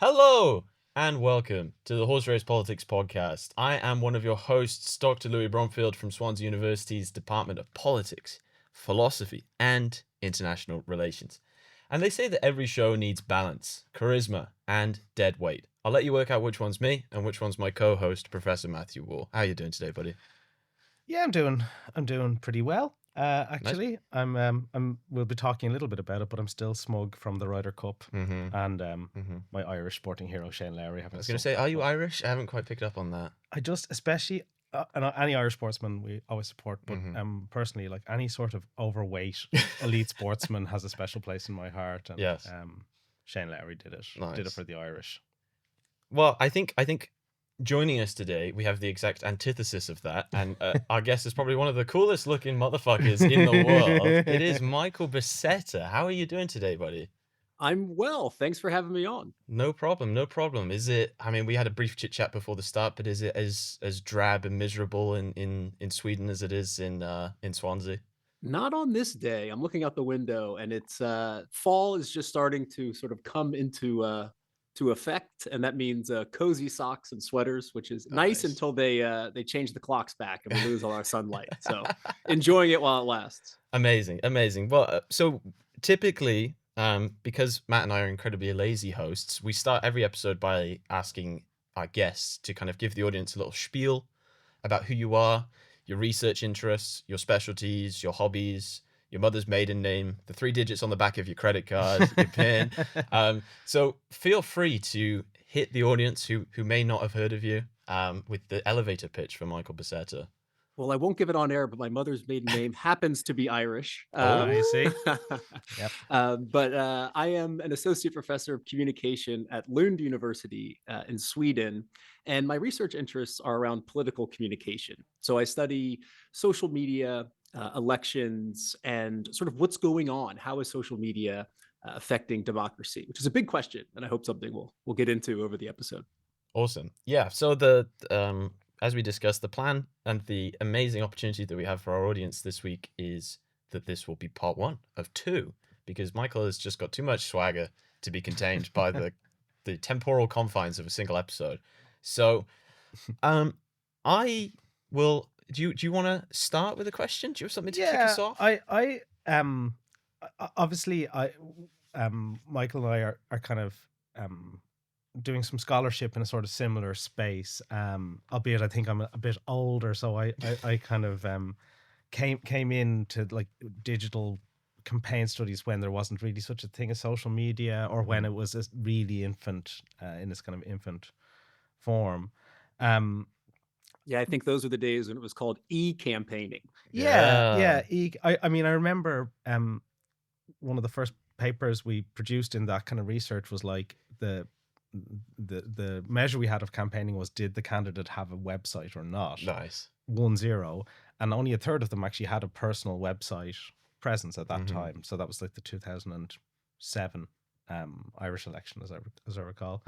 Hello and welcome to the Horse Race Politics podcast. I am one of your hosts, Dr. Louis Bromfield from Swansea University's Department of Politics, Philosophy, and International Relations. And they say that every show needs balance, charisma, and dead weight. I'll let you work out which one's me and which one's my co-host, Professor Matthew Wall. How are you doing today, buddy? Yeah, I'm doing pretty well. Nice. Actually, we'll be talking a little bit about it, but I'm still smug from the Ryder Cup and my Irish sporting hero Shane Lowry I having. was going to say, are you Irish? I haven't quite picked up on that. I just, especially any Irish sportsman we always support, but personally, like any sort of overweight elite sportsman has a special place in my heart. And Yes. Shane Lowry did it. Nice. Did it for the Irish. Well, I think joining us today, we have the exact antithesis of that, and our guest is probably one of the coolest looking motherfuckers in the world. It is Michael Bossetta. How are you doing today, buddy? I'm well. Thanks for having me on. No problem, no problem. Is it, I mean, we had a brief chit chat before the start, but is it as drab and miserable in Sweden as it is in Swansea? Not on this day. I'm looking out the window and it's fall is just starting to sort of come into to effect, and that means cozy socks and sweaters, which is nice until they change the clocks back and we lose all our sunlight. So enjoying it while it lasts. Amazing, amazing. Well, so typically, because Matt and I are incredibly lazy hosts, we start every episode by asking our guests to kind of give the audience a little spiel about who you are, your research interests, your specialties, your hobbies, your mother's maiden name, the 3 digits on the back of your credit card, your PIN. So feel free to hit the audience who may not have heard of you with the elevator pitch for Michael Bossetta. Well, I won't give it on air, but my mother's maiden name happens to be Irish. You see? Yep. But I am an associate professor of communication at Lund University in Sweden, and my research interests are around political communication. So I study social media, elections, and sort of what's going on. How is social media affecting democracy? Which is a big question, and I hope something we'll get into over the episode. Awesome. Yeah. So as we discussed, the plan and the amazing opportunity that we have for our audience this week is that this will be part 1 of 2, because Michael has just got too much swagger to be contained by the temporal confines of a single episode. So, I will. Do you want to start with a question? Do you have something to kick us off? I obviously Michael and I are kind of doing some scholarship in a sort of similar space, albeit I think I'm a bit older, so I kind of came into like digital campaign studies when there wasn't really such a thing as social media, or when it was a really infant in its kind of infant form. Yeah, I think those are the days when it was called e-campaigning. Yeah. I mean, I remember one of the first papers we produced in that kind of research was like the measure we had of campaigning was, did the candidate have a website or not? Nice. 1-0, and only a third of them actually had a personal website presence at that time. So that was like the 2007 Irish election, as I recall.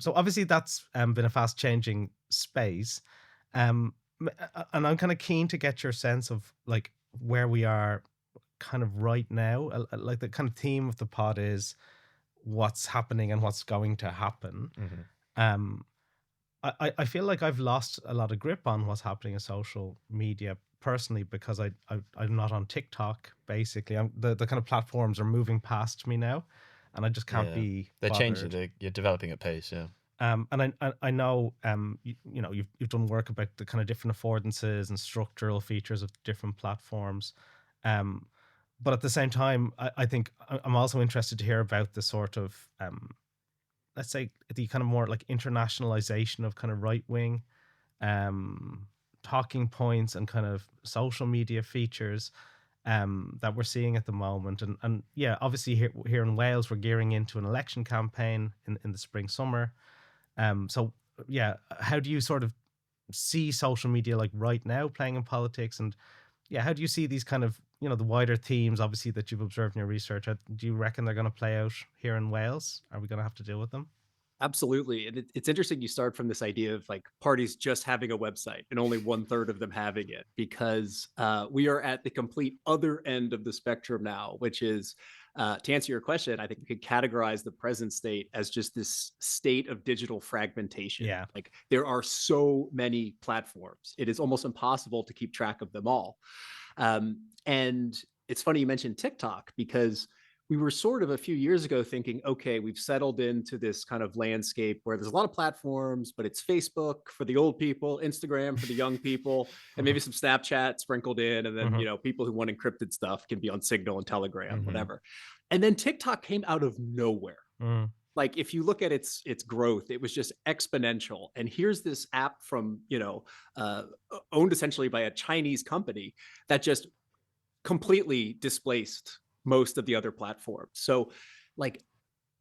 So obviously that's been a fast changing space, and I'm kind of keen to get your sense of like where we are kind of right now. Like the kind of theme of the pod is what's happening and what's going to happen. I feel like I've lost a lot of grip on what's happening in social media personally, because I'm not on TikTok. Basically, the kind of platforms are moving past me now, and I just can't be. They're bothered. changing. You're developing at pace, yeah. And I know you know you've done work about the kind of different affordances and structural features of different platforms. But at the same time, I think I'm also interested to hear about the sort of, let's say, the kind of more like internationalization of kind of right wing talking points and kind of social media features that we're seeing at the moment. And yeah, obviously here in Wales, we're gearing into an election campaign in the spring, summer. So yeah, how do you sort of see social media like right now playing in politics? And yeah, how do you see these kind of, the wider themes, obviously, that you've observed in your research? Do you reckon they're going to play out here in Wales? Are we going to have to deal with them? Absolutely. And it's interesting you start from this idea of like parties just having a website and only 1/3 of them having it, because we are at the complete other end of the spectrum now, which is To answer your question, I think we could categorize the present state as just this state of digital fragmentation. Yeah. Like there are so many platforms, it is almost impossible to keep track of them all. And it's funny you mentioned TikTok, because we were sort of a few years ago thinking, okay, we've settled into this kind of landscape where there's a lot of platforms, but it's Facebook for the old people, Instagram for the young people, and maybe some Snapchat sprinkled in. And then, people who want encrypted stuff can be on Signal and Telegram, whatever. And then TikTok came out of nowhere. Like if you look at its growth, it was just exponential. And here's this app from, owned essentially by a Chinese company that just completely displaced most of the other platforms. So like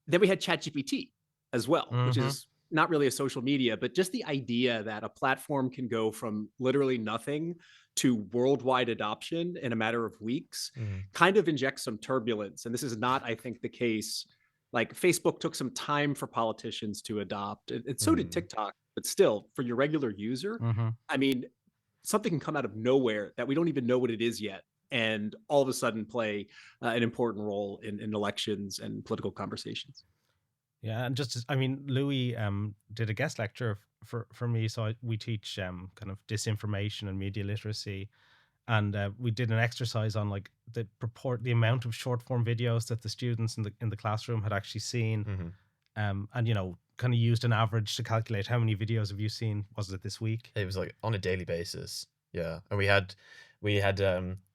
then we had ChatGPT as well, which is not really a social media, but just the idea that a platform can go from literally nothing to worldwide adoption in a matter of weeks kind of injects some turbulence. And this is not, I think, the case. Like Facebook took some time for politicians to adopt, and so did TikTok, but still for your regular user, I mean, something can come out of nowhere that we don't even know what it is yet, and all of a sudden play an important role in elections and political conversations. Yeah, and Louis did a guest lecture for me, so we teach kind of disinformation and media literacy, and we did an exercise on like the amount of short form videos that the students in the classroom had actually seen, and kind of used an average to calculate how many videos have you seen, was it this week? It was like on a daily basis. Yeah. And we had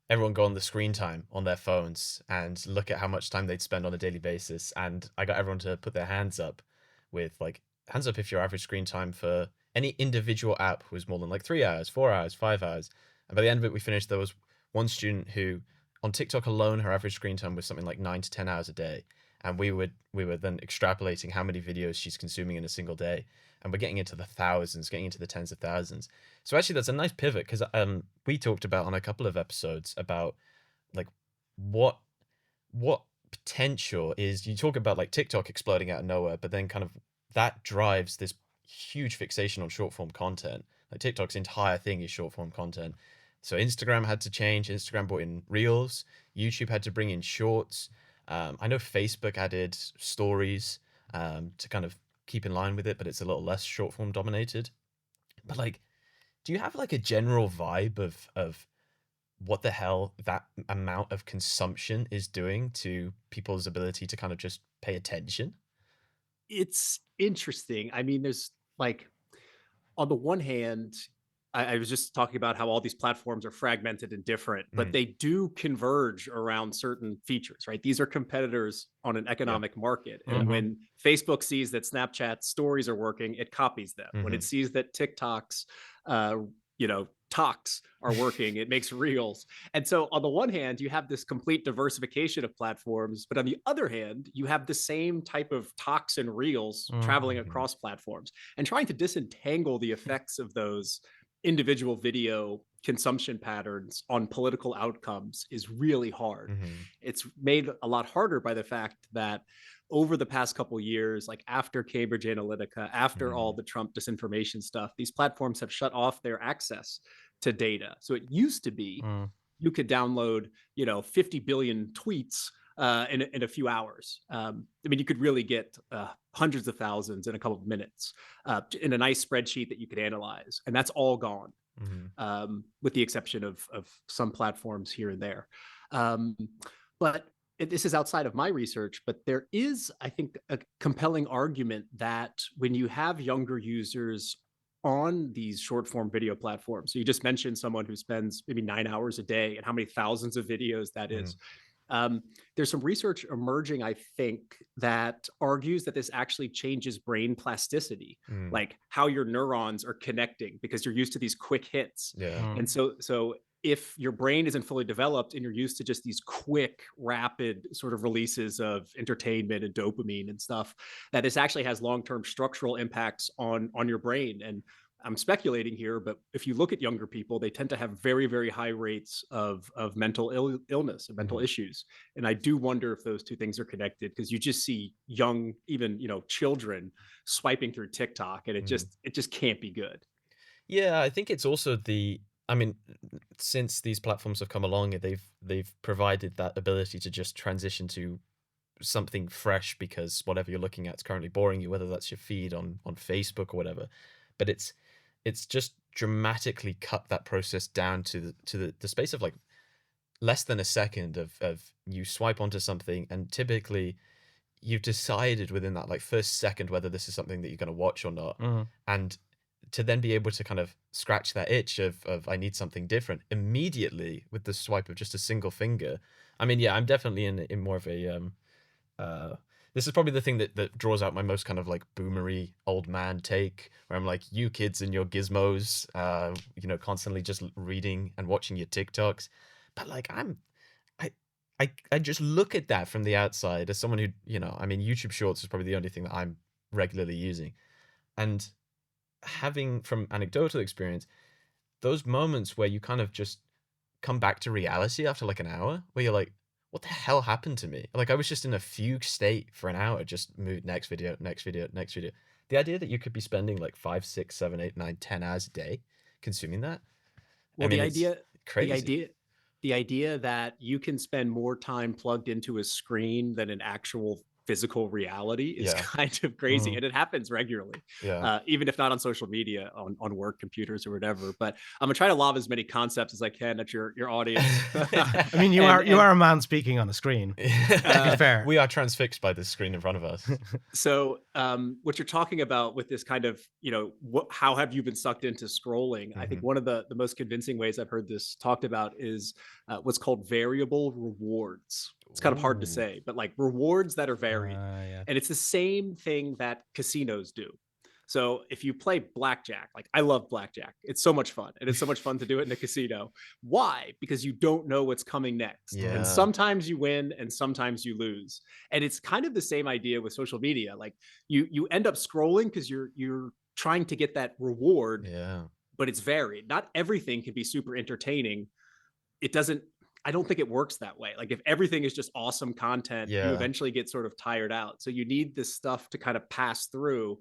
everyone go on the screen time on their phones and look at how much time they'd spend on a daily basis. And I got everyone to put their hands up with like, hands up if your average screen time for any individual app was more than like 3 hours, 4 hours, 5 hours. And by the end of it, we finished, there was one student who on TikTok alone, her average screen time was something like 9 to 10 hours a day. And we were then extrapolating how many videos she's consuming in a single day. And we're getting into the thousands, getting into the tens of thousands. So actually, that's a nice pivot, because we talked about on a couple of episodes about like what potential is. You talk about like TikTok exploding out of nowhere, but then kind of that drives this huge fixation on short form content. Like TikTok's entire thing is short form content. So Instagram had to change. Instagram brought in Reels. YouTube had to bring in Shorts. I know Facebook added Stories to kind of keep in line with it, but it's a little less short form dominated. But like, do you have like a general vibe of what the hell that amount of consumption is doing to people's ability to kind of just pay attention? It's interesting. I mean, there's like, on the one hand, I was just talking about how all these platforms are fragmented and different, but they do converge around certain features, right? These are competitors on an economic market. And when Facebook sees that Snapchat stories are working, it copies them. When it sees that TikTok's, talks are working, it makes reels. And so on the one hand, you have this complete diversification of platforms, but on the other hand, you have the same type of talks and reels traveling across platforms, and trying to disentangle the effects of those individual video consumption patterns on political outcomes is really hard. It's made a lot harder by the fact that over the past couple of years, like after Cambridge Analytica, after all the Trump disinformation stuff, these platforms have shut off their access to data. So it used to be you could download, 50 billion tweets in a few hours. I mean, you could really get hundreds of thousands in a couple of minutes in a nice spreadsheet that you could analyze. And that's all gone, with the exception of some platforms here and there. But this is outside of my research, but there is, I think, a compelling argument that when you have younger users on these short form video platforms, so you just mentioned someone who spends maybe 9 hours a day and how many thousands of videos that is. There's some research emerging, I think, that argues that this actually changes brain plasticity, like how your neurons are connecting because you're used to these quick hits. And so if your brain isn't fully developed and you're used to just these quick, rapid sort of releases of entertainment and dopamine and stuff, that this actually has long-term structural impacts on your brain. And I'm speculating here, but if you look at younger people, they tend to have very, very high rates of mental illness and mental issues. And I do wonder if those two things are connected, because you just see young, even, children swiping through TikTok, and it just can't be good. Yeah, I think it's also I mean, since these platforms have come along, they've provided that ability to just transition to something fresh because whatever you're looking at is currently boring you, whether that's your feed on Facebook or whatever. But it's just dramatically cut that process down to the space of like less than a second of you swipe onto something, and typically you've decided within that like first second whether this is something that you're going to watch or not. And to then be able to kind of scratch that itch of I need something different immediately with the swipe of just a single finger. I mean, yeah, I'm definitely in more of a this is probably the thing that draws out my most kind of like boomery old man take, where I'm like, you kids and your gizmos, constantly just reading and watching your TikToks. But like I just look at that from the outside as someone who, I mean, YouTube Shorts is probably the only thing that I'm regularly using. And having from anecdotal experience, those moments where you kind of just come back to reality after like an hour, where you're like, what the hell happened to me? Like I was just in a fugue state for an hour, just move next video, next video, next video. The idea that you could be spending like 5, 6, 7, 8, 9, 10 hours a day consuming that. Well, I mean, the it's idea, crazy. the idea that you can spend more time plugged into a screen than an actual physical reality is kind of crazy. And it happens regularly, even if not on social media, on work computers or whatever. But I'm gonna try to lob as many concepts as I can at your audience. I mean, you are a man speaking on a screen. To be fair, we are transfixed by the screen in front of us. So what you're talking about with this kind of, how have you been sucked into scrolling? I think one of the most convincing ways I've heard this talked about is what's called variable rewards. It's kind of hard to say, but like rewards that are varied. And it's the same thing that casinos do. So if you play blackjack, like I love blackjack, it's so much fun. And it's so much fun to do it in a casino. Why? Because you don't know what's coming next. And sometimes you win and sometimes you lose. And it's kind of the same idea with social media. Like you end up scrolling because you're trying to get that reward, but it's varied. Not everything can be super entertaining. I don't think it works that way. Like if everything is just awesome content, you eventually get sort of tired out. So you need this stuff to kind of pass through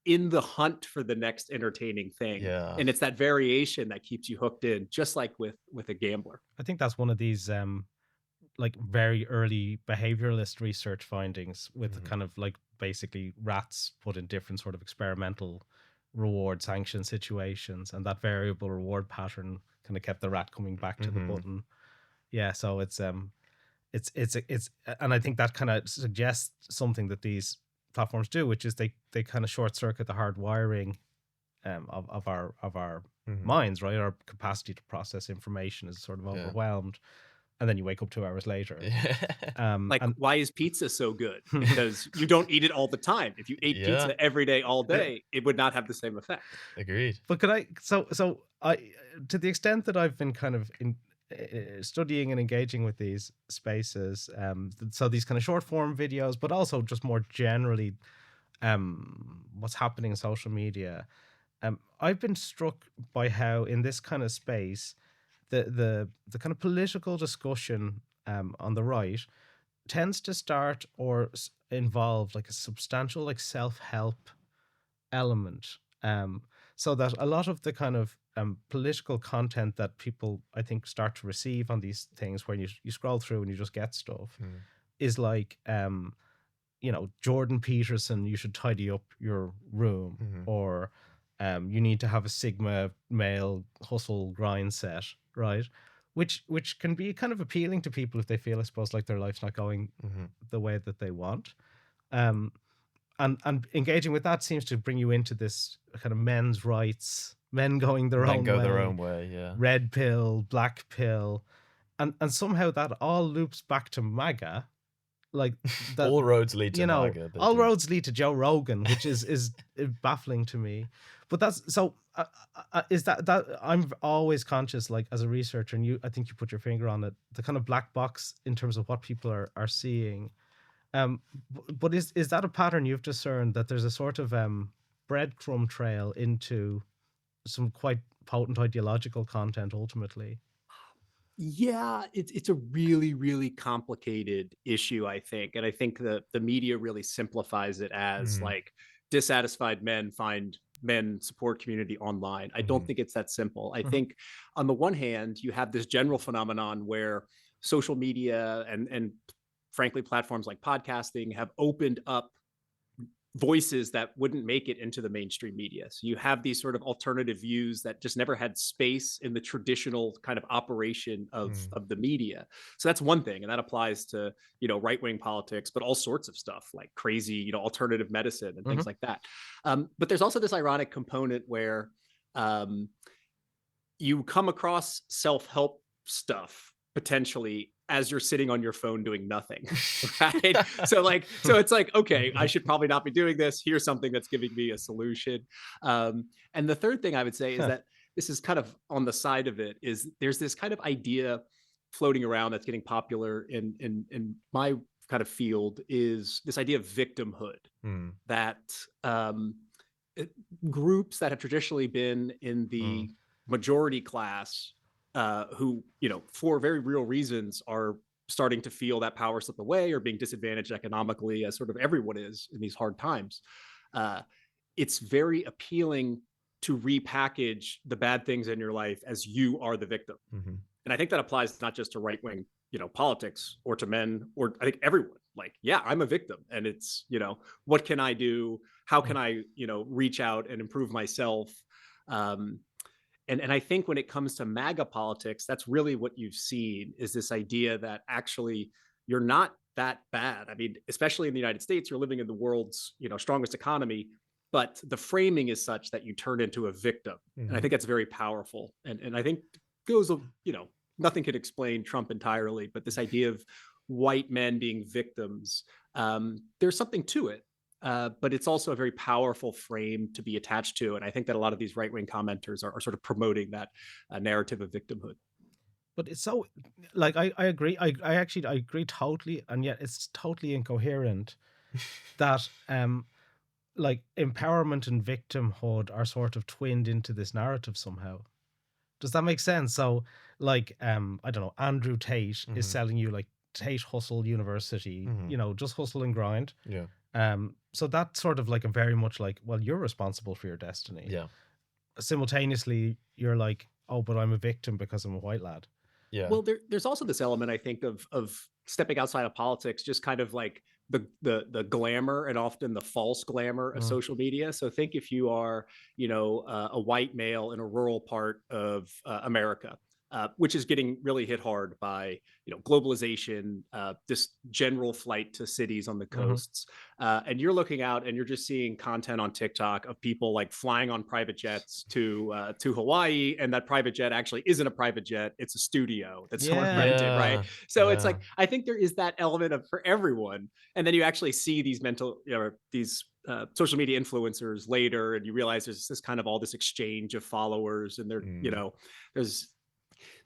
in the hunt for the next entertaining thing. And it's that variation that keeps you hooked in, just like with a gambler. I think that's one of these like very early behavioralist research findings with kind of like basically rats put in different sort of experimental reward sanction situations, and that variable reward pattern kind of kept the rat coming back to the button. So it's and I think that kind of suggests something that these platforms do, which is they kind of short circuit the hard wiring of our minds, right? Our capacity to process information is sort of overwhelmed, and then you wake up 2 hours later. Why is pizza so good? Because you don't eat it all the time. If you ate pizza every day, all day, it would not have the same effect. Agreed. But could I? So I, to the extent that I've been kind of studying and engaging with these spaces, so these kind of short form videos, but also just more generally, what's happening in social media. I've been struck by how in this kind of space, the kind of political discussion on the right tends to start or involve like a substantial like self-help element, so that a lot of the kind of political content that people I think start to receive on these things when you scroll through and you just get stuff is like Jordan Peterson, you should tidy up your room, or you need to have a Sigma male hustle grind set, right? Which can be kind of appealing to people if they feel, I suppose, like their life's not going the way that they want. And engaging with that seems to bring you into this kind of men's rights, men going their own way, red pill, black pill, and somehow that all loops back to MAGA. Like that, all roads lead to MAGA. All roads lead to Joe Rogan, which is baffling to me. But that's so. Is that I'm always conscious, like as a researcher, and I think you put your finger on it, the kind of black box in terms of what people are seeing. But is that a pattern you've discerned, that there's a sort of breadcrumb trail into some quite potent ideological content ultimately? Yeah, it's a really, really complicated issue, I think. And I think the media really simplifies it as like dissatisfied men find men support community online. I don't think it's that simple. I think on the one hand, you have this general phenomenon where social media and frankly, platforms like podcasting have opened up voices that wouldn't make it into the mainstream media. So you have these sort of alternative views that just never had space in the traditional kind of operation of the media. So that's one thing. And that applies to, right-wing politics, but all sorts of stuff like crazy, alternative medicine and things like that. But there's also this ironic component where you come across self-help stuff potentially as you're sitting on your phone doing nothing, right? So it's like, okay, I should probably not be doing this. Here's something that's giving me a solution. And the third thing I would say is that this is kind of on the side of it, is there's this kind of idea floating around that's getting popular in my kind of field, is this idea of victimhood, that groups that have traditionally been in the majority class, who, for very real reasons, are starting to feel that power slip away or being disadvantaged economically, as sort of everyone is in these hard times. It's very appealing to repackage the bad things in your life as you are the victim. And I think that applies not just to right-wing, politics, or to men, or I think everyone. Like, yeah, I'm a victim, and it's, what can I do? How can I, reach out and improve myself? And I think when it comes to MAGA politics, that's really what you've seen, is this idea that actually you're not that bad. I mean, especially in the United States, you're living in the world's, strongest economy, but the framing is such that you turn into a victim. And I think that's very powerful. And I think goes, nothing could explain Trump entirely, but this idea of white men being victims, there's something to it. But it's also a very powerful frame to be attached to. And I think that a lot of these right-wing commenters are sort of promoting that narrative of victimhood. But it's so, like, I agree. I agree totally. And yet it's totally incoherent that, like, empowerment and victimhood are sort of twinned into this narrative somehow. Does that make sense? So, like, I don't know, Andrew Tate is selling you, like, Tate Hustle University, just hustle and grind. Yeah. So that's sort of like a very much like, well, you're responsible for your destiny. Yeah. Simultaneously, you're like, oh, but I'm a victim because I'm a white lad. Yeah. Well, there's also this element, I think, of stepping outside of politics, just kind of like the glamour, and often the false glamour of social media. So think if you are, a white male in a rural part of America, which is getting really hit hard by, globalization, this general flight to cities on the coasts. And you're looking out and you're just seeing content on TikTok of people like flying on private jets to Hawaii, and that private jet actually isn't a private jet; it's a studio that someone rented, right? So it's like, I think there is that element of for everyone, and then you actually see these these social media influencers later, and you realize there's this kind of all this exchange of followers, and there's.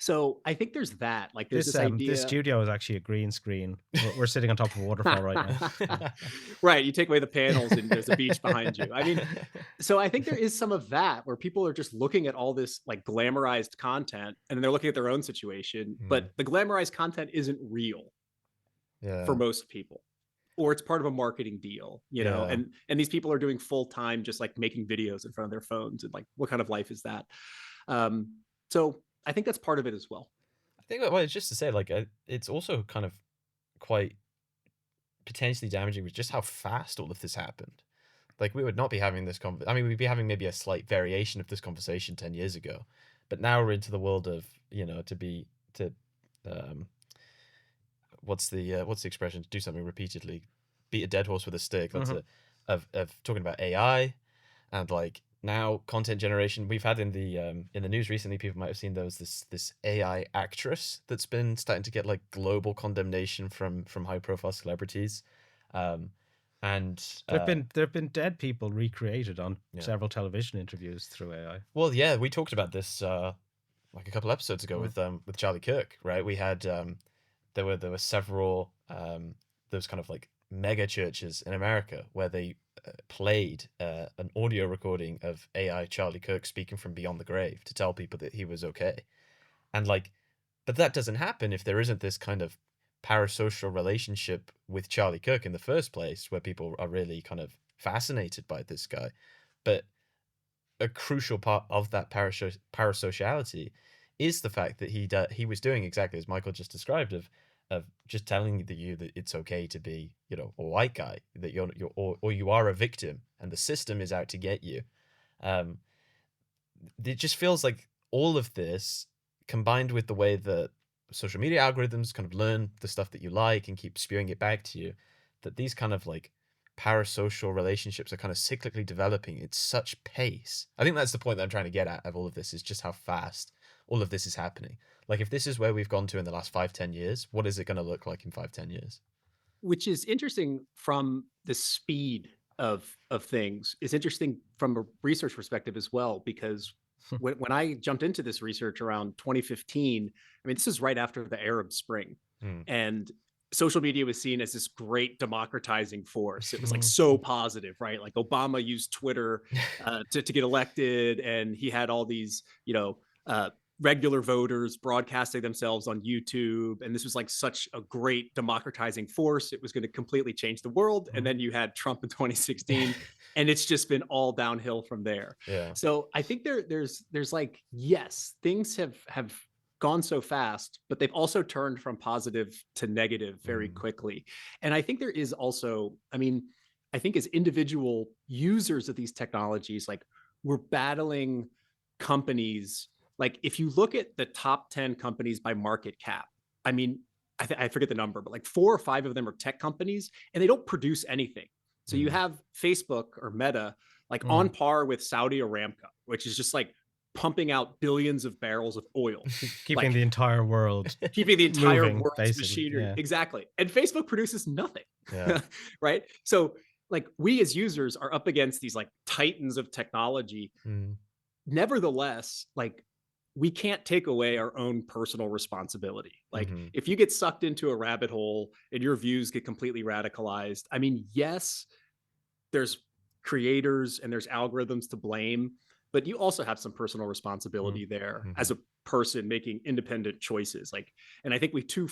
So I think there's that. Like, there's this idea. This studio is actually a green screen. We're sitting on top of a waterfall right now. Right. You take away the panels and there's a beach behind you. I mean, so I think there is some of that where people are just looking at all this like glamorized content, and then they're looking at their own situation, but the glamorized content isn't real for most people, or it's part of a marketing deal, and these people are doing full time, just like making videos in front of their phones, and like, what kind of life is that? So I think that's part of it as well. I think, well, it's just to say, like, it's also kind of quite potentially damaging with just how fast all of this happened. Like, we would not be having this I mean, we'd be having maybe a slight variation of this conversation 10 years ago, but now we're into the world of, what's the expression? To do something repeatedly, beat a dead horse with a stick. That's of talking about AI, and like, now content generation. We've had in the news recently, people might have seen this AI actress that's been starting to get like global condemnation from high profile celebrities, and there've been dead people recreated on several television interviews through AI. Well, yeah, we talked about this like a couple episodes ago with Charlie Kirk, right? We had there were several those kind of like mega churches in America where they played an audio recording of AI Charlie Kirk speaking from beyond the grave to tell people that he was okay. And like, but that doesn't happen if there isn't this kind of parasocial relationship with Charlie Kirk in the first place, where people are really kind of fascinated by this guy. But a crucial part of that parasociality is the fact that he was doing exactly as Michael just described, of of just telling you that it's okay to be, a white guy, that you're or you are a victim, and the system is out to get you. Um, it just feels like all of this, combined with the way that social media algorithms kind of learn the stuff that you like and keep spewing it back to you, that these kind of like parasocial relationships are kind of cyclically developing at such pace. I think that's the point that I'm trying to get at of all of this, is just how fast all of this is happening. Like, if this is where we've gone to in the last 5-10 years, what is it going to look like in 5-10 years? Which is interesting from the speed of things. It's interesting from a research perspective as well, because when I jumped into this research around 2015, I mean, this is right after the Arab Spring, and social media was seen as this great democratizing force. It was like so positive, right? Like Obama used Twitter to get elected, and he had all these, regular voters broadcasting themselves on YouTube. And this was like such a great democratizing force. It was going to completely change the world. And then you had Trump in 2016, and it's just been all downhill from there. Yeah. So I think there's like, yes, things have gone so fast, but they've also turned from positive to negative very quickly. And I think there is also, I think as individual users of these technologies, like, we're battling companies. Like, if you look at the top 10 companies by market cap, I mean, I forget the number, but like 4 or 5 of them are tech companies, and they don't produce anything. So you have Facebook or Meta, like on par with Saudi Aramco, which is just like pumping out billions of barrels of oil, keeping the entire world moving, world's basically. machinery. Yeah. Exactly. And Facebook produces nothing. Yeah. Right. So like, we as users are up against these like titans of technology. Nevertheless, like, we can't take away our own personal responsibility. Like, if you get sucked into a rabbit hole and your views get completely radicalized, I mean, yes, there's creators and there's algorithms to blame, but you also have some personal responsibility there as a person making independent choices. Like, and I think we too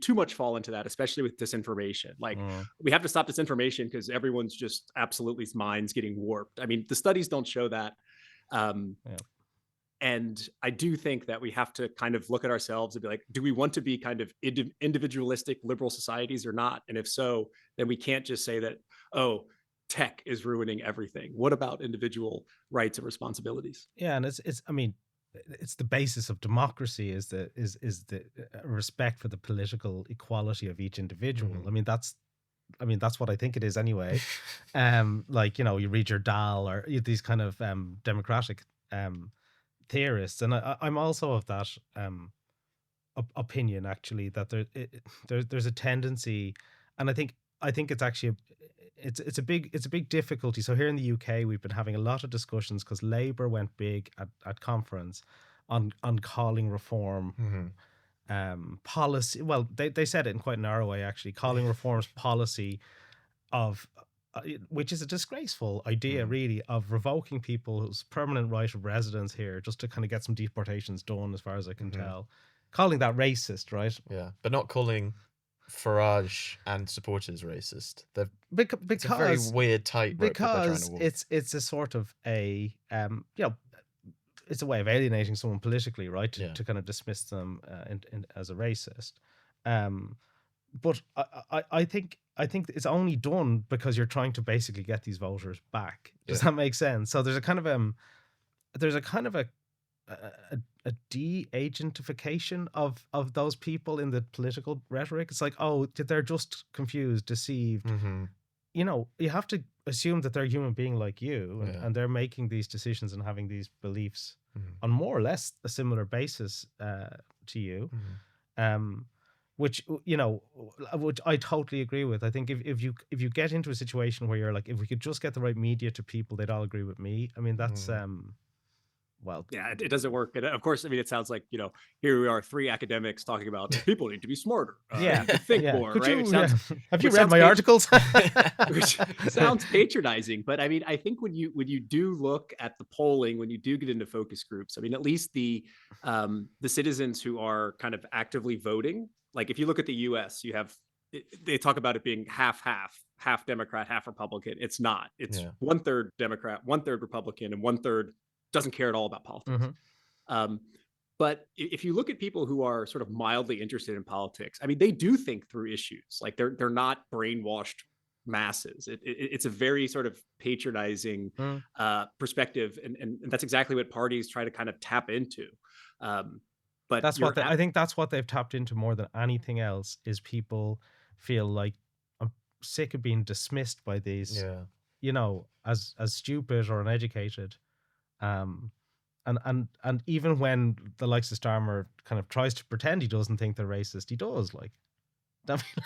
much fall into that, especially with disinformation. Like, we have to stop disinformation because everyone's just absolutely minds getting warped. I mean, the studies don't show that. And I do think that we have to kind of look at ourselves and be like, do we want to be kind of individualistic liberal societies or not? And if so, then we can't just say that, oh, tech is ruining everything. What about individual rights and responsibilities? Yeah, and it's the basis of democracy, is the respect for the political equality of each individual. I mean, that's what I think it is anyway. Like, you read your Dahl or these kind of democratic theorists, and I'm also of that opinion, actually, that there's a tendency, and I think it's actually it's a big difficulty. So here in the UK, we've been having a lot of discussions because Labour went big at conference on calling reform policy. Well, they said it in quite a narrow way, actually, calling reforms policy of which is a disgraceful idea, really, of revoking people's permanent right of residence here just to kind of get some deportations done, as far as I can tell. Calling that racist, right? Yeah, but not calling Farage and supporters racist. Because it's a very weird tightrope that they're trying to walk. It's a sort of a it's a way of alienating someone politically, right? To kind of dismiss them as a racist. But I think it's only done because you're trying to basically get these voters back. Does that make sense? So there's a kind of a de-agentification of those people in the political rhetoric. It's like, oh, they're just confused, deceived. You have to assume that they're a human being like you, and they're making these decisions and having these beliefs on more or less a similar basis to you. Which I totally agree with. I think if you get into a situation where you're like, if we could just get the right media to people, they'd all agree with me. I mean, that's well, yeah, it doesn't work. And of course, I mean, it sounds like, here we are, 3 academics talking about people need to be smarter, think more, could right? Have you read my articles? Which sounds patronizing, but I mean, I think when you do look at the polling, when you do get into focus groups, I mean, at least the citizens who are kind of actively voting, like if you look at the US, they talk about it being half Democrat, half Republican. It's not. It's 1/3 Democrat, 1/3 Republican, and 1/3 doesn't care at all about politics. But if you look at people who are sort of mildly interested in politics, I mean, they do think through issues. Like they're not brainwashed masses. It's a very sort of patronizing perspective, and that's exactly what parties try to kind of tap into. But That's what I think that's what they've tapped into more than anything else, is people feel like, I'm sick of being dismissed by these, as stupid or uneducated. And even when the likes of Starmer kind of tries to pretend he doesn't think they're racist, he does. Like,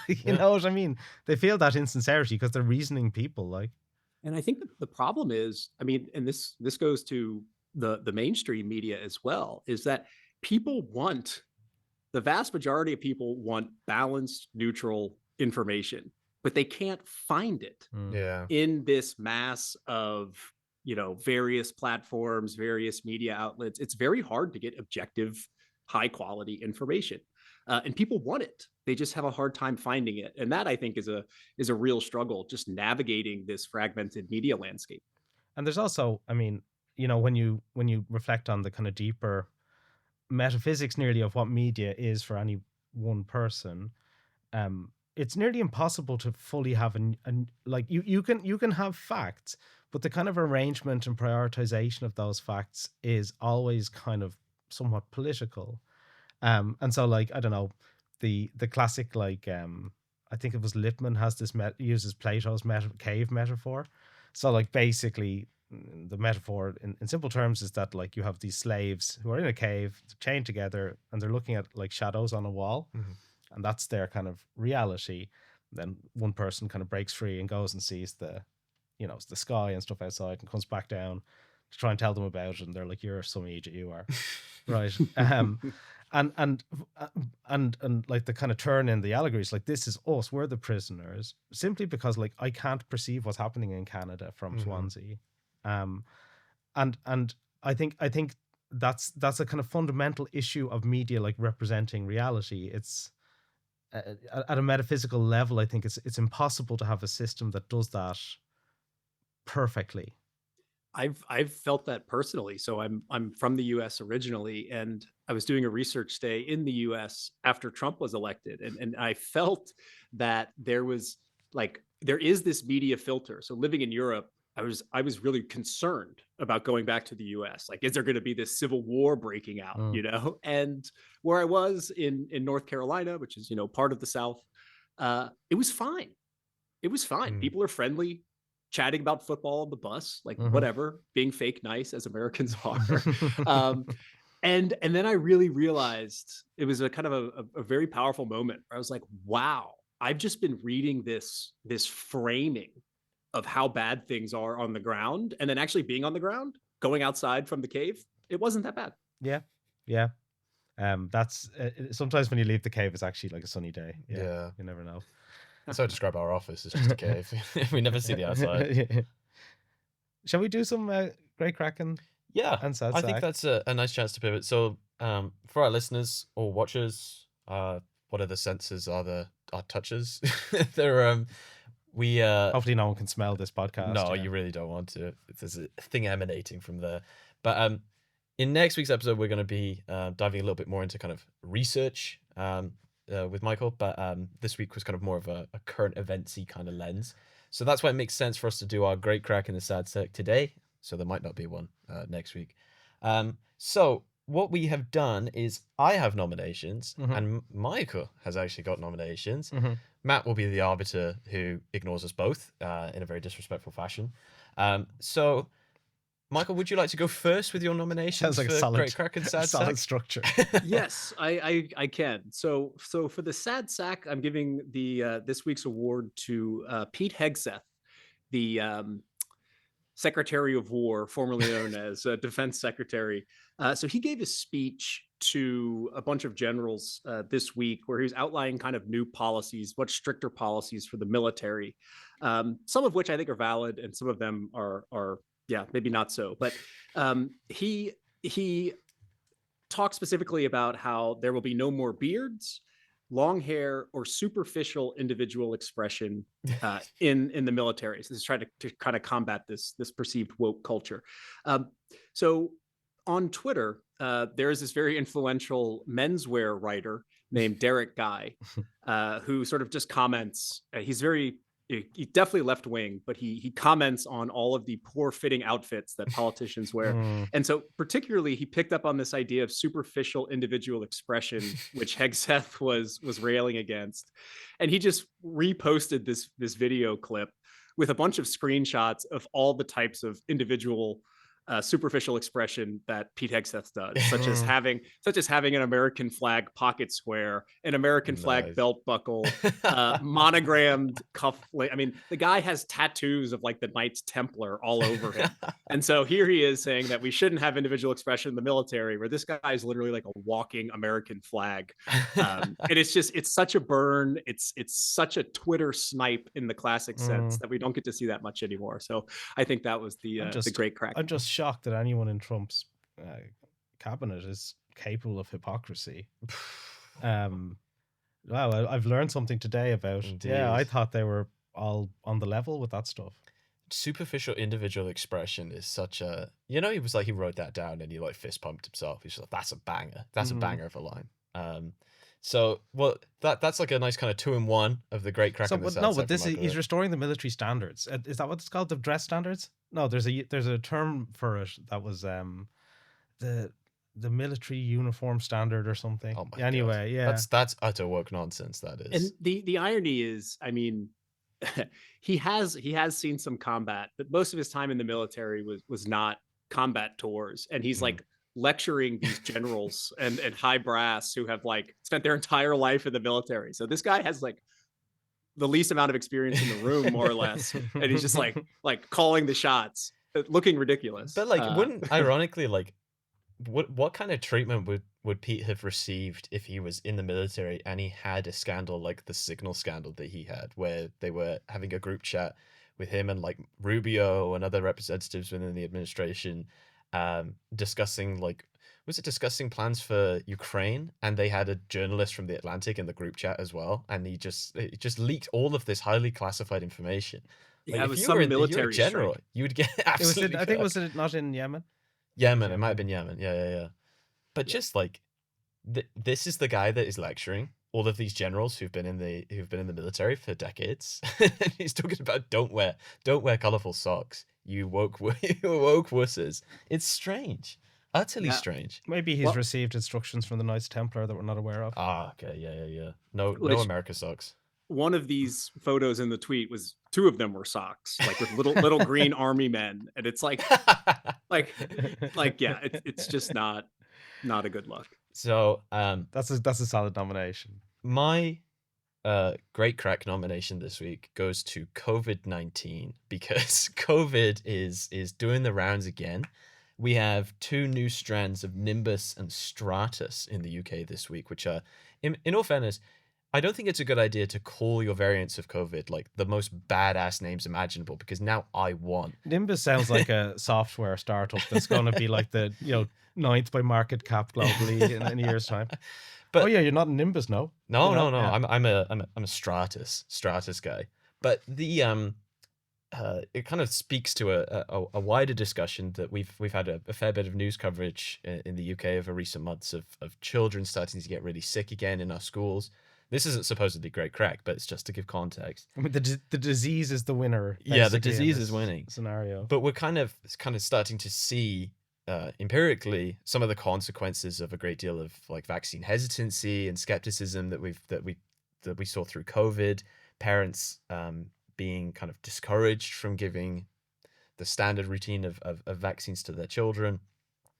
you know what I mean? They feel that insincerity because they're reasoning people. Like, and I think the problem is, I mean, and this goes to the mainstream media as well, is that the vast majority of people want balanced, neutral information, but they can't find it in this mass of various platforms, various media outlets. It's very hard to get objective, high quality information, and people want it. They just have a hard time finding it, and that, I think, is a real struggle, just navigating this fragmented media landscape. And there's also, I mean, when you reflect on the kind of deeper metaphysics nearly of what media is for any one person, it's nearly impossible to fully have like you can have facts, but the kind of arrangement and prioritization of those facts is always kind of somewhat political. And so, like, I don't know, the classic, like, I think it was Lippmann has this uses Plato's cave metaphor. So, like, basically the metaphor in simple terms is that, like, you have these slaves who are in a cave chained together and they're looking at like shadows on a wall, and that's their kind of reality. Then one person kind of breaks free and goes and sees the sky and stuff outside and comes back down to try and tell them about it, and they're like, "You're some idiot, you are." Right. And like the kind of turn in the allegories, like, this is us, we're the prisoners, simply because, like, I can't perceive what's happening in Canada from Swansea. And I think that's a kind of fundamental issue of media, like, representing reality. It's at a metaphysical level, I think it's impossible to have a system that does that perfectly. I've felt that personally. So I'm from the US originally, and I was doing a research stay in the US after Trump was elected, and I felt that there is this media filter. So living in Europe, I was really concerned about going back to the US. Like, is there going to be this civil war breaking out, And where I was in North Carolina, which is, part of the South, it was fine. It was fine. People are friendly, chatting about football on the bus, like, whatever, being fake nice as Americans are. And then I really realized it was a kind of a very powerful moment where I was like, wow, I've just been reading this framing of how bad things are on the ground, and then actually being on the ground, going outside from the cave, it wasn't that bad. Yeah. That's sometimes when you leave the cave, it's actually like a sunny day. You never know. That's how I describe our office. It's just a cave. We never see the outside. Shall we do some great cracking? And sad I think that's a nice chance to pivot. So, for our listeners or watchers, what are the senses? Are touches? They're we hopefully no one can smell this podcast. No, you really don't want to. There's a thing emanating from there. But in next week's episode, we're going to be diving a little bit more into kind of research with Michael. But this week was kind of more of a current eventsy kind of lens. So that's why it makes sense for us to do our great crack in the sad sec today. So there might not be one next week. So what we have done is I have nominations and Michael has actually got nominations. Matt will be the arbiter who ignores us both in a very disrespectful fashion. So, Michael, would you like to go first with your nominations? Sounds like for a solid, Great Crack and Sad solid Sack? structure. Yes, I can. So for the Sad Sack, I'm giving the this week's award to Pete Hegseth, the Secretary of War, formerly known as Defense Secretary. So he gave a speech to a bunch of generals this week where he was outlining kind of new policies, much stricter policies for the military, some of which I think are valid and some of them are maybe not so. But he talked specifically about how there will be no more beards, long hair, or superficial individual expression in the military. So this is trying to kind of combat this perceived woke culture. So on Twitter, there is this very influential menswear writer named Derek Guy, who sort of just comments. He's very he definitely left wing, but he comments on all of the poor fitting outfits that politicians wear. And so particularly he picked up on this idea of superficial individual expression, which Hegseth was railing against. And he just reposted this video clip with a bunch of screenshots of all the types of individual superficial expression that Pete Hegseth does, such as having an American flag pocket square, an American flag belt buckle, monogrammed cuff. I mean, the guy has tattoos of like the Knights Templar all over him, and so here he is saying that we shouldn't have individual expression in the military, where this guy is literally like a walking American flag, and it's such a burn. It's such a Twitter snipe in the classic sense that we don't get to see that much anymore. So I think that was the great crack. I'm just shocked that anyone in Trump's cabinet is capable of hypocrisy. Well, I've learned something today about. Indeed. Yeah, I thought they were all on the level with that stuff. Superficial individual expression is such a, he was like, he wrote that down and he like fist pumped himself. He's like, that's a banger. That's a banger of a line. So, well, that's like a nice kind of 2-in-1 of the great crack. But this is, he's restoring the military standards. Is that what it's called? The dress standards? No, there's a term for it that was the military uniform standard or something. Oh my anyway, God. Yeah, that's utter woke nonsense. That is. And the irony is, I mean, he has seen some combat, but most of his time in the military was not combat tours, and he's like lecturing these generals and high brass who have like spent their entire life in the military. So this guy has like the least amount of experience in the room, more or less, and he's just like calling the shots, looking ridiculous. But like, wouldn't ironically, like, what kind of treatment would Pete have received if he was in the military and he had a scandal like the Signal scandal that he had, where they were having a group chat with him and like Rubio and other representatives within the administration, discussing discussing plans for Ukraine, and they had a journalist from the Atlantic in the group chat as well, and he just leaked all of this highly classified information. Like, it was some military general, strike. You would get absolutely. I think was it not in Yemen? Yemen, it might have been Yemen. Yeah. But just like, this is the guy that is lecturing all of these generals who've been in the military for decades. He's talking about don't wear colorful socks. You woke wusses. It's strange. Utterly strange. Maybe he's received instructions from the Knights Templar that we're not aware of. Okay, yeah. No America socks. One of these photos in the tweet was 2 of them were socks, like with little green army men, and it's like yeah, it's just not a good look. So that's a solid nomination. My great crack nomination this week goes to COVID-19, because COVID is doing the rounds again. We have 2 new strands of Nimbus and Stratus in the UK this week, which are, in all fairness, I don't think it's a good idea to call your variants of COVID like the most badass names imaginable, because now I want. Nimbus sounds like a software startup that's going to be like the 9th by market cap globally in a year's time. But you're not a Nimbus, no. No. Yeah. I'm a Stratus guy. But the it kind of speaks to a wider discussion that we've had a fair bit of news coverage in the UK over recent months of children starting to get really sick again in our schools. This isn't supposedly great crack, but it's just to give context. I mean, the disease is the winner. Yeah, the disease is winning scenario. But we're kind of starting to see empirically some of the consequences of a great deal of like vaccine hesitancy and skepticism that we saw through COVID. Parents being kind of discouraged from giving the standard routine of vaccines to their children.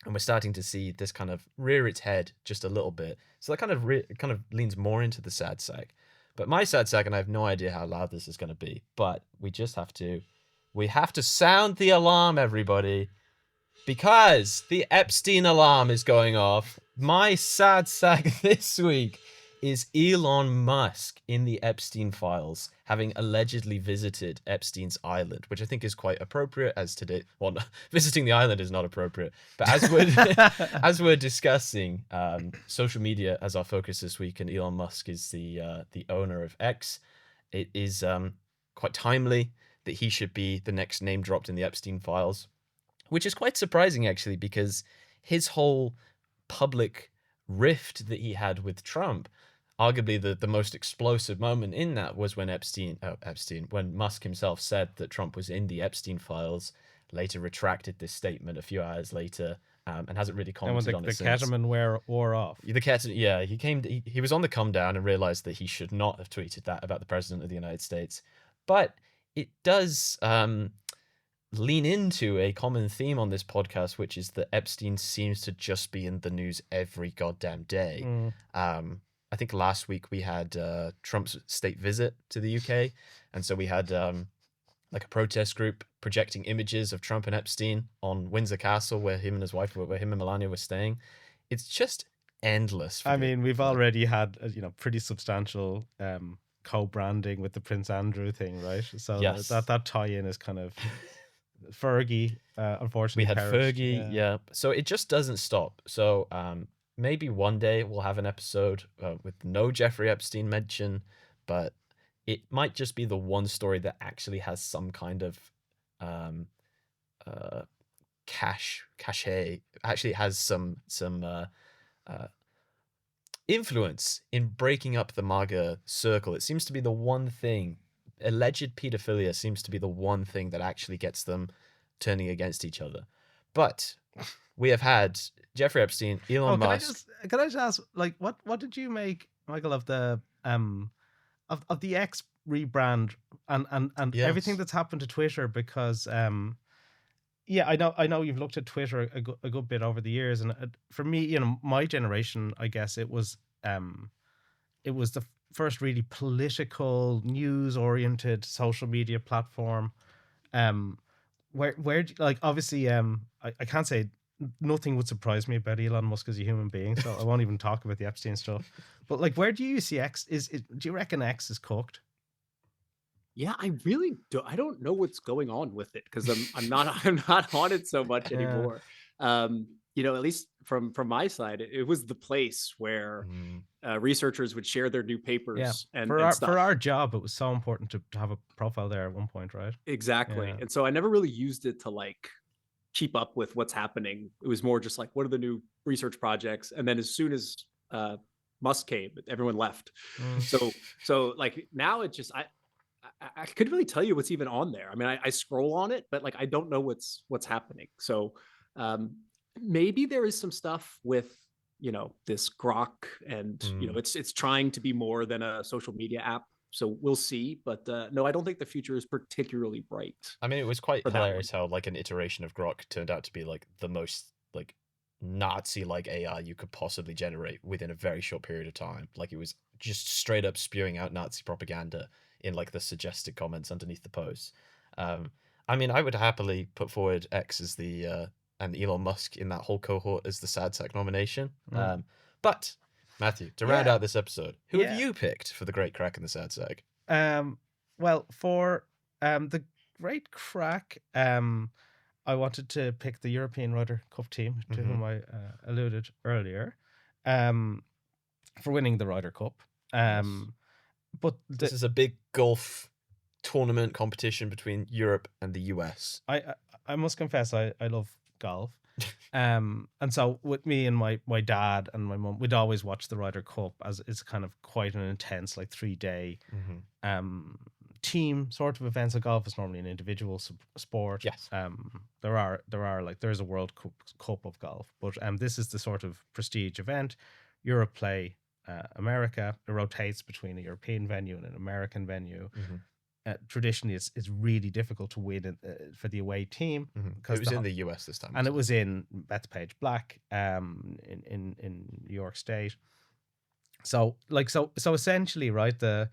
And we're starting to see this kind of rear its head just a little bit. So that kind of leans more into the sad sack. But my sad sack, and I have no idea how loud this is going to be, but we have to sound the alarm, everybody, because the Epstein alarm is going off. My sad sack this week is Elon Musk in the Epstein files, having allegedly visited Epstein's island, which I think is quite appropriate as today. Well, no, visiting the island is not appropriate, but as we're discussing social media as our focus this week, and Elon Musk is the owner of X, it is quite timely that he should be the next name dropped in the Epstein files, which is quite surprising actually, because his whole public rift that he had with Trump, arguably the most explosive moment in that was when when Musk himself said that Trump was in the Epstein files, later retracted this statement a few hours later, and hasn't really And when commented on the it since. ketamine wore off. The ketamine, yeah, he was on the come down and realized that he should not have tweeted that about the president of the United States. But it does lean into a common theme on this podcast, which is that Epstein seems to just be in the news every goddamn day. I think last week we had Trump's state visit to the UK, and so we had like a protest group projecting images of Trump and Epstein on Windsor Castle, where him and his wife, where him and Melania were staying. It's just endless. I mean, we've already had pretty substantial co-branding with the Prince Andrew thing, right? So yes. that tie-in is kind of Fergie, unfortunately. We had perished. Fergie, yeah. So it just doesn't stop. So maybe one day we'll have an episode with no Jeffrey Epstein mention, but it might just be the one story that actually has some kind of cachet. Actually, has some influence in breaking up the MAGA circle. It seems to be the one thing. Alleged pedophilia seems to be the one thing that actually gets them turning against each other. But we have had Jeffrey Epstein, Elon Musk. Can I just ask, like, what did you make, Michael, of the of the X rebrand and Yes. everything that's happened to Twitter? Because yeah, I know you've looked at Twitter a good bit over the years, and for me, my generation, I guess it was the first really political, news-oriented social media platform. Where like, obviously, I can't say nothing would surprise me about Elon Musk as a human being, so I won't even talk about the Epstein stuff. But like, where do you see X? Do you reckon X is cooked? Yeah, I really do. I don't know what's going on with it because I'm not on it so much anymore. At least from my side, it was the place where researchers would share their new papers. Yeah, and for our job, it was so important to have a profile there at one point, right? Exactly. Yeah. And so I never really used it to like keep up with what's happening. It was more just like, what are the new research projects? And then as soon as Musk came, everyone left. So like now it just I couldn't really tell you what's even on there. I mean, I scroll on it, but like I don't know what's happening. So maybe there is some stuff with this Grok, and it's trying to be more than a social media app. So we'll see. But no, I don't think the future is particularly bright. I mean, it was quite hilarious how like an iteration of Grok turned out to be like the most like Nazi-like AI you could possibly generate within a very short period of time. Like it was just straight up spewing out Nazi propaganda in like the suggested comments underneath the posts. I mean, I would happily put forward X as the and Elon Musk in that whole cohort as the sad sack nomination. But Matthew, to round out this episode, who have you picked for the great crack and the sad sack? Well, for the great crack, I wanted to pick the European Ryder Cup team, to whom I alluded earlier, for winning the Ryder Cup. But this is a big golf tournament competition between Europe and the US. I must confess, I love golf. And so with me and my dad and my mum, we'd always watch the Ryder Cup, as it's kind of quite an intense, like 3-day team sort of event. So golf is normally an individual sport. Yes. There's a World Cup of golf, but this is the sort of prestige event. Europe play America. It rotates between a European venue and an American venue. Traditionally, it's really difficult to win for the away team. It was in the US this time, and it was in Bethpage Black, in New York State. So essentially, right, the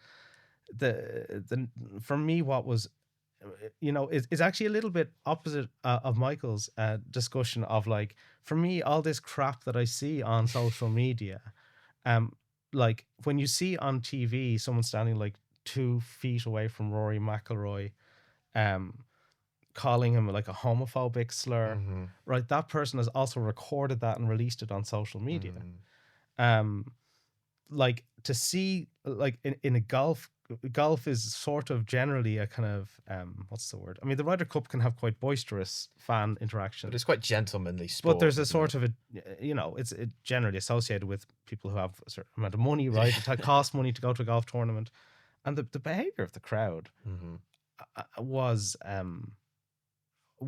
for me, what was, is actually a little bit opposite of Michael's discussion of, like, for me, all this crap that I see on social media, like when you see on TV someone standing like 2 feet away from Rory McIlroy, calling him like a homophobic slur, right? That person has also recorded that and released it on social media. Like to see, like in a golf golf is sort of generally a kind of what's the word? I mean, the Ryder Cup can have quite boisterous fan interaction, But it's quite gentlemanly sport. but there's a isn't sort it? of it's generally associated with people who have a certain amount of money, right? It costs money to go to a golf tournament, and the behavior of the crowd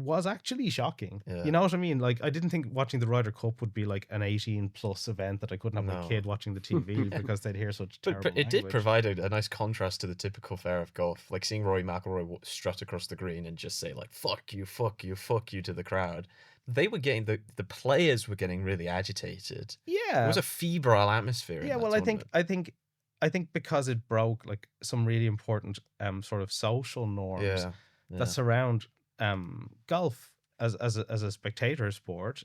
was actually shocking. Yeah. You know what I mean? Like, I didn't think watching the Ryder Cup would be like an 18+ event that I couldn't have my No. kid watching the TV because they'd hear such terrible But it did language. provide a nice contrast to the typical fare of golf. Like seeing Rory McIlroy strut across the green and just say like "fuck you, fuck you, fuck you" to the crowd. They were getting the players were getting really agitated. It Yeah, was a febrile atmosphere. in yeah. that Well, tournament. I think because it broke like some really important sort of social norms Yeah. that surround golf as a spectator sport,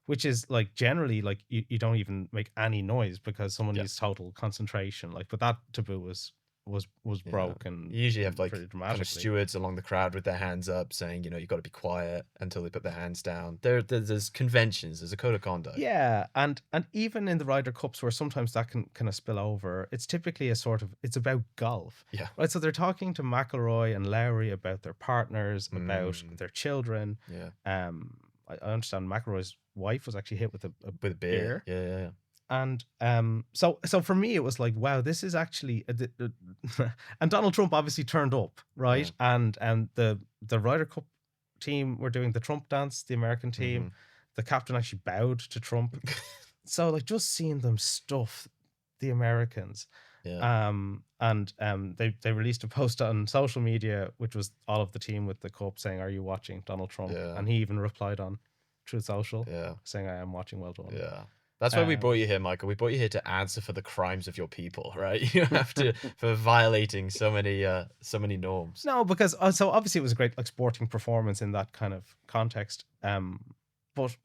which is like generally like you don't even make any noise because someone needs total concentration. Like, but that taboo was Yeah. broken. You usually have like pretty kind of dramatically. stewards along the crowd with their hands up, saying, you got to be quiet until they put their hands down. There's conventions, there's a code of conduct. Yeah, and even in the Ryder Cups, where sometimes that can kind of spill over, it's typically it's about golf. Yeah. Right. So they're talking to McIlroy and Lowry about their partners, about their children. Yeah. I understand McIlroy's wife was actually hit with a With a beer. Yeah. And so for me it was like, wow, this is actually and Donald Trump obviously turned up, right? And the Ryder Cup team were doing the Trump dance, the American team. The captain actually bowed to Trump. So like just seeing them stuff the Americans. Yeah. And they released a post on social media, which was all of the team with the cup saying, "Are you watching Donald Trump?" Yeah. And he even replied on Truth Social, Yeah. saying, "I am watching. Well done." Yeah. That's why we brought you here, Michael. We brought you here to answer for the crimes of your people, right? You have to for violating so many norms. No, because so obviously it was a great like sporting performance in that kind of context. But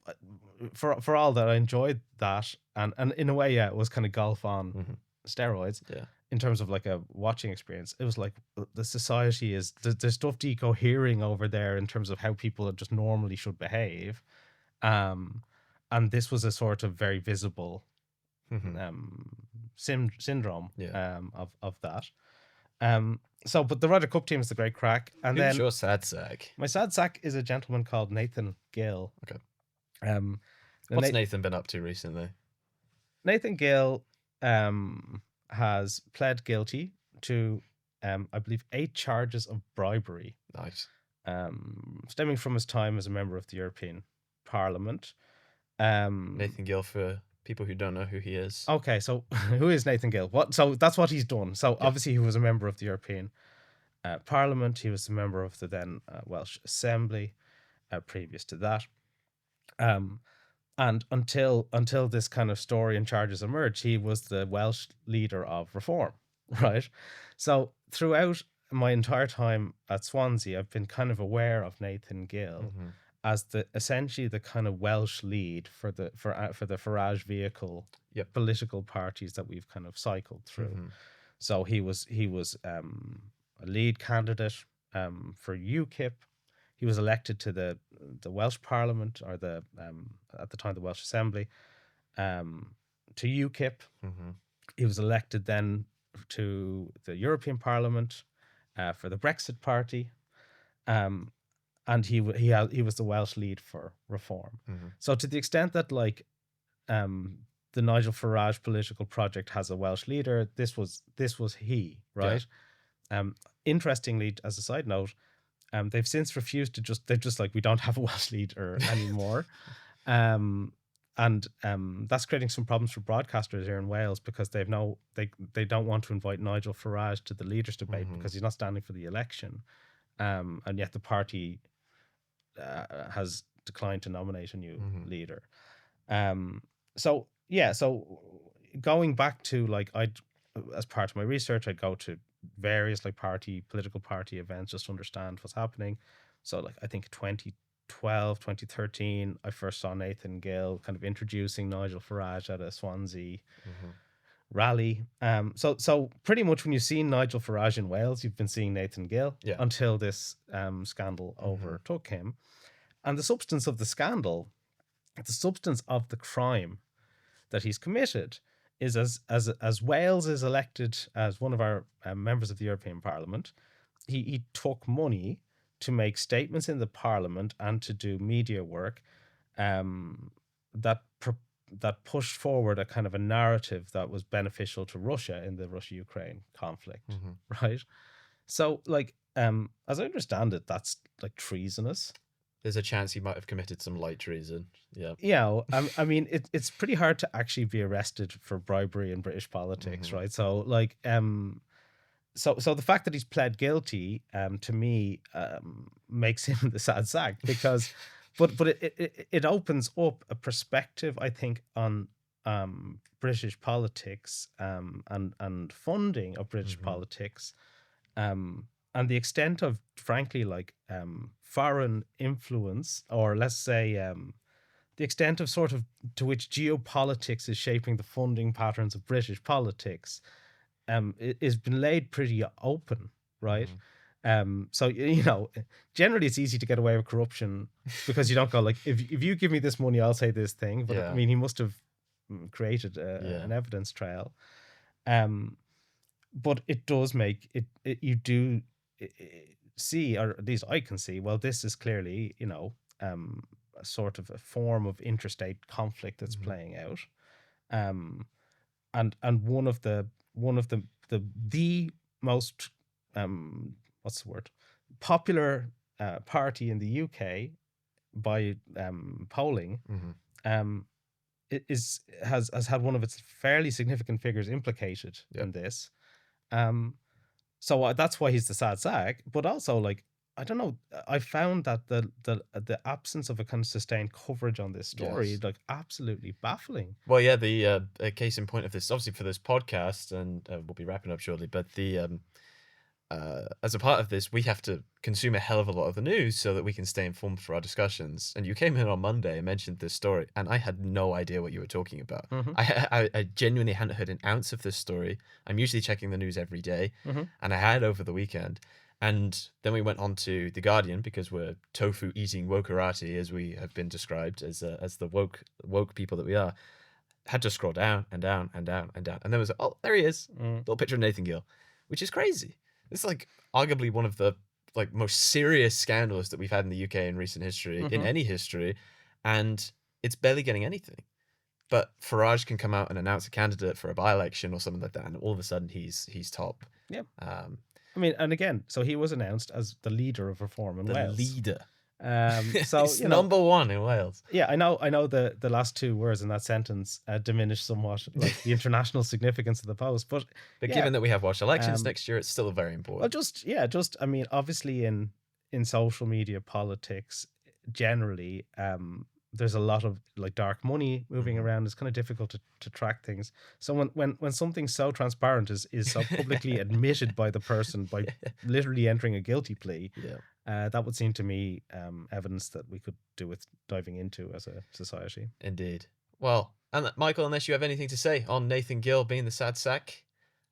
for all that, I enjoyed that, and in a way, yeah, it was kind of golf on steroids. Yeah. In terms of like a watching experience, it was like the society is there's stuff decohering over there in terms of how people just normally should behave. And this was a sort of very visible syndrome of that. So, but the Ryder Cup team is the great crack. And Who's then your sad sack? my sad sack is a gentleman called Nathan Gill. Okay. What's Nathan been up to recently? Nathan Gill has pled guilty to, I believe, 8 charges of bribery. Nice. Stemming from his time as a member of the European Parliament. Nathan Gill, for people who don't know who he is. Okay, so who is Nathan Gill? So that's what he's done. So obviously he was a member of the European Parliament. He was a member of the then Welsh Assembly previous to that. And until this kind of story and charges emerged, he was the Welsh leader of reform, right? So throughout my entire time at Swansea, I've been kind of aware of Nathan Gill as essentially the kind of Welsh lead for the Farage vehicle political parties that we've kind of cycled through. So he was a lead candidate for UKIP. He was elected to the Welsh Parliament, or at the time the Welsh Assembly, to UKIP. He was elected then to the European Parliament for the Brexit Party, and he was the Welsh lead for reform. So to the extent that like the Nigel Farage political project has a Welsh leader, this was he, right? Interestingly, as a side note, they've since refused to they're just like, we don't have a Welsh leader anymore. And that's creating some problems for broadcasters here in Wales, because they don't want to invite Nigel Farage to the leaders debate because he's not standing for the election. And yet the party has declined to nominate a new leader. So going back to like, as part of my research, I'd go to various like political party events just to understand what's happening. So like, I think 2012, 2013, I first saw Nathan Gill kind of introducing Nigel Farage at a Swansea rally. So pretty much when you've seen Nigel Farage in Wales, you've been seeing Nathan Gill until this scandal overtook him. And the substance of the scandal, the substance of the crime that he's committed, is as Wales is elected as one of our members of the European Parliament, he took money to make statements in the Parliament and to do media work that that pushed forward a kind of a narrative that was beneficial to Russia in the Russia-Ukraine conflict, right? So, like, as I understand it, that's like treasonous. There's a chance he might have committed some light treason. Yeah. Yeah, I mean, it's pretty hard to actually be arrested for bribery in British politics, right? So, like, so the fact that he's pled guilty, to me, makes him the sad sack because, but it opens up a perspective, I think, on British politics, and funding of British politics, and the extent of, frankly, like, foreign influence, or let's say, the extent of sort of to which geopolitics is shaping the funding patterns of British politics, has been laid pretty open, right? So, generally it's easy to get away with corruption because you don't go like, if you give me this money, I'll say this thing. But I mean, he must have created an evidence trail. But it does make it you do see, or at least I can see, well, this is clearly, a sort of a form of interstate conflict that's playing out. And one of the most what's the word, popular party in the UK by polling, has had one of its fairly significant figures implicated in this. So that's why he's the sad sack. But also, like, I don't know, I found that the absence of a kind of sustained coverage on this story, like, absolutely baffling. Well, yeah, the case in point of this, obviously for this podcast, and we'll be wrapping up shortly, but the as a part of this, we have to consume a hell of a lot of the news so that we can stay informed for our discussions. And you came in on Monday and mentioned this story, and I had no idea what you were talking about. I genuinely hadn't heard an ounce of this story. I'm usually checking the news every day, and I had over the weekend. And then we went on to The Guardian, because we're tofu-eating wokerati, as we have been described as the woke people that we are. Had to scroll down and down and down and down. And then was like, oh, there he is. Little picture of Nathan Gill, which is crazy. It's like arguably one of the like most serious scandals that we've had in the UK in recent history, in any history, and it's barely getting anything. But Farage can come out and announce a candidate for a by-election or something like that, and all of a sudden he's top. Yeah. I mean, and again, so he was announced as the leader of reform in Wales. The leader. So it's number one in Wales. Yeah, I know the last two words in that sentence diminish somewhat, like, the international significance of the post. But given that we have Welsh elections next year, it's still very important. Well, I mean, obviously in social media politics generally, there's a lot of like dark money moving around. It's kind of difficult to track things. So when something so transparent is so publicly admitted by the person by literally entering a guilty plea, that would seem to me evidence that we could do with diving into as a society. Indeed. Well, and Michael, unless you have anything to say on Nathan Gill being the sad sack.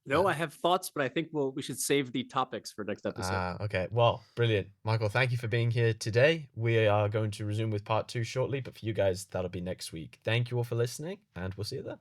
No, I have thoughts, but I think we should save the topics for next episode. Okay. Well, brilliant. Michael, thank you for being here today. We are going to resume with part 2 shortly, but for you guys, that'll be next week. Thank you all for listening, and we'll see you then.